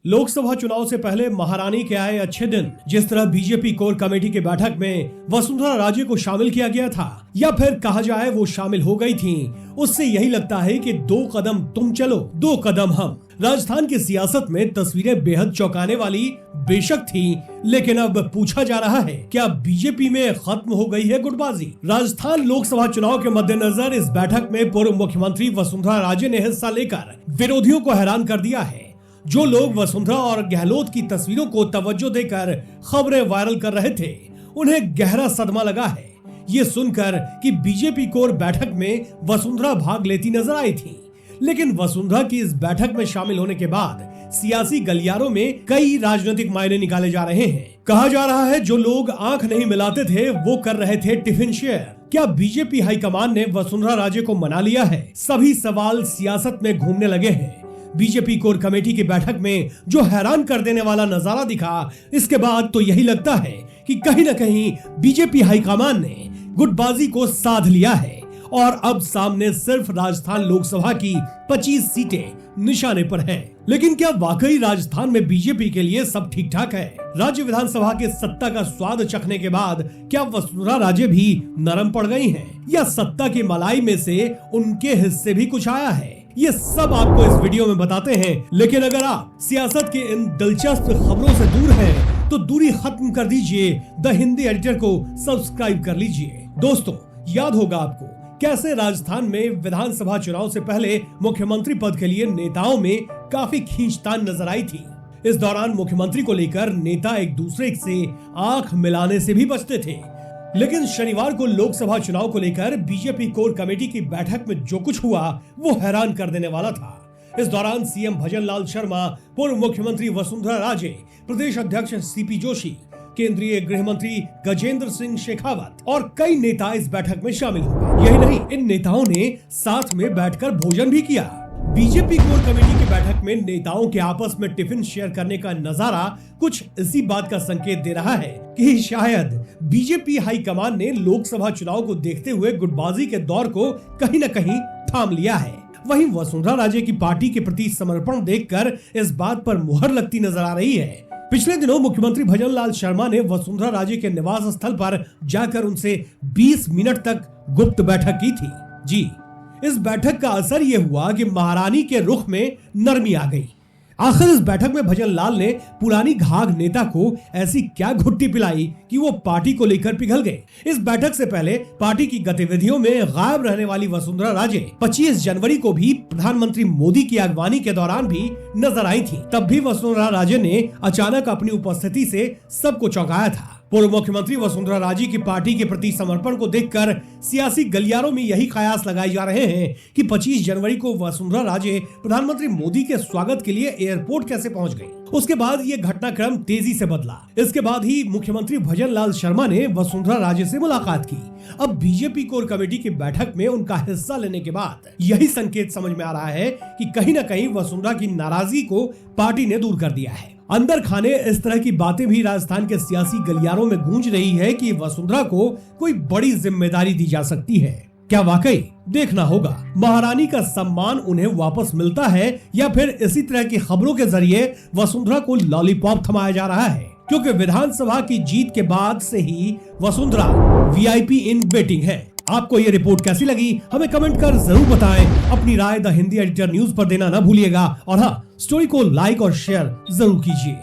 लोकसभा चुनाव से पहले महारानी के आए अच्छे दिन। जिस तरह बीजेपी कोर कमेटी की बैठक में वसुंधरा राजे को शामिल किया गया था, या फिर कहा जाए वो शामिल हो गई थी, उससे यही लगता है कि 2 कदम तुम चलो 2 कदम हम। राजस्थान की सियासत में तस्वीरें बेहद चौंकाने वाली बेशक थी, लेकिन अब पूछा जा रहा है क्या बीजेपी में खत्म हो गई है गुटबाजी। राजस्थान लोकसभा चुनाव के मद्देनजर इस बैठक में पूर्व मुख्यमंत्री वसुंधरा राजे ने हिस्सा लेकर विरोधियों को हैरान कर दिया है। जो लोग वसुंधरा और गहलोत की तस्वीरों को तवज्जो देकर खबरें वायरल कर रहे थे, उन्हें गहरा सदमा लगा है ये सुनकर कि बीजेपी कोर बैठक में वसुंधरा भाग लेती नजर आई थी। लेकिन वसुंधरा की इस बैठक में शामिल होने के बाद सियासी गलियारों में कई राजनीतिक मायने निकाले जा रहे हैं। कहा जा रहा है जो लोग आंख नहीं मिलाते थे वो कर रहे थे टिफिन शेयर। क्या बीजेपी हाईकमान ने वसुंधरा राजे को मना लिया है? सभी सवाल सियासत में घूमने लगे हैं। बीजेपी कोर कमेटी की बैठक में जो हैरान कर देने वाला नजारा दिखा, इसके बाद तो यही लगता है कि कहीं न कहीं बीजेपी हाईकमान ने गुटबाजी को साध लिया है और अब सामने सिर्फ राजस्थान लोकसभा की 25 सीटें निशाने पर हैं। लेकिन क्या वाकई राजस्थान में बीजेपी के लिए सब ठीक ठाक है? राज्य विधानसभा के सत्ता का स्वाद चखने के बाद क्या वसुंधरा राजे भी नरम पड़ गई हैं? या सत्ता की मलाई में से उनके हिस्से भी कुछ आया है? ये सब आपको इस वीडियो में बताते हैं। लेकिन अगर आप सियासत के इन दिलचस्प खबरों से दूर हैं, तो दूरी खत्म कर दीजिए, द हिंदी एडिटर को सब्सक्राइब कर लीजिए। दोस्तों, याद होगा आपको कैसे राजस्थान में विधानसभा चुनाव से पहले मुख्यमंत्री पद के लिए नेताओं में काफी खींचतान नजर आई थी। इस दौरान मुख्यमंत्री को लेकर नेता एक दूसरे से आंख मिलाने से भी बचते थे। लेकिन शनिवार को लोकसभा चुनाव को लेकर बीजेपी कोर कमेटी की बैठक में जो कुछ हुआ वो हैरान कर देने वाला था। इस दौरान सीएम भजनलाल शर्मा, पूर्व मुख्यमंत्री वसुंधरा राजे, प्रदेश अध्यक्ष सीपी जोशी, केंद्रीय गृह मंत्री गजेंद्र सिंह शेखावत और कई नेता इस बैठक में शामिल हो गए। यही नहीं, इन नेताओं ने साथ में बैठकर भोजन भी किया। बीजेपी कोर कमेटी की बैठक में नेताओं के आपस में टिफिन शेयर करने का नजारा कुछ इसी बात का संकेत दे रहा है कि शायद बीजेपी हाईकमान ने लोकसभा चुनाव को देखते हुए गुटबाजी के दौर को कहीं न कहीं थाम लिया है। वहीं वसुंधरा राजे की पार्टी के प्रति समर्पण देखकर इस बात पर मुहर लगती नजर आ रही है। पिछले दिनों मुख्यमंत्री भजनलाल शर्मा ने वसुंधरा राजे के निवास स्थल पर जाकर उनसे 20 मिनट तक गुप्त बैठक की थी। जी, इस बैठक का असर ये हुआ कि महारानी के रुख में नरमी आ गई। आखिर इस बैठक में भजनलाल ने पुरानी घाघ नेता को ऐसी क्या घुट्टी पिलाई कि वो पार्टी को लेकर पिघल गए। इस बैठक से पहले पार्टी की गतिविधियों में गायब रहने वाली वसुंधरा राजे 25 जनवरी को भी प्रधानमंत्री मोदी की अगवानी के दौरान भी नजर आई थी। तब भी वसुंधरा राजे ने अचानक अपनी उपस्थिति से सबको चौंकाया था। पूर्व मुख्यमंत्री वसुंधरा राजे की पार्टी के प्रति समर्पण को देखकर सियासी गलियारों में यही कयास लगाए जा रहे हैं कि 25 जनवरी को वसुंधरा राजे प्रधानमंत्री मोदी के स्वागत के लिए एयरपोर्ट कैसे पहुंच गई। उसके बाद ये घटनाक्रम तेजी से बदला। इसके बाद ही मुख्यमंत्री भजनलाल शर्मा ने वसुंधरा राजे से मुलाकात की। अब बीजेपी कोर कमेटी की बैठक में उनका हिस्सा लेने के बाद यही संकेत समझ में आ रहा है कि कहीं न कहीं वसुंधरा की नाराजगी को पार्टी ने दूर कर दिया है। अंदर खाने इस तरह की बातें भी राजस्थान के सियासी गलियारों में गूंज रही है कि वसुंधरा को कोई बड़ी जिम्मेदारी दी जा सकती है। क्या वाकई? देखना होगा महारानी का सम्मान उन्हें वापस मिलता है या फिर इसी तरह की खबरों के जरिए वसुंधरा को लॉलीपॉप थमाया जा रहा है। क्योंकि विधानसभा की जीत के बाद से ही वसुंधरा वीआईपी इन वेटिंग है। आपको ये रिपोर्ट कैसी लगी हमें कमेंट कर जरूर बताएं। अपनी राय द हिंदी एडिटर न्यूज पर देना ना भूलिएगा और हाँ, स्टोरी को लाइक और शेयर जरूर कीजिए।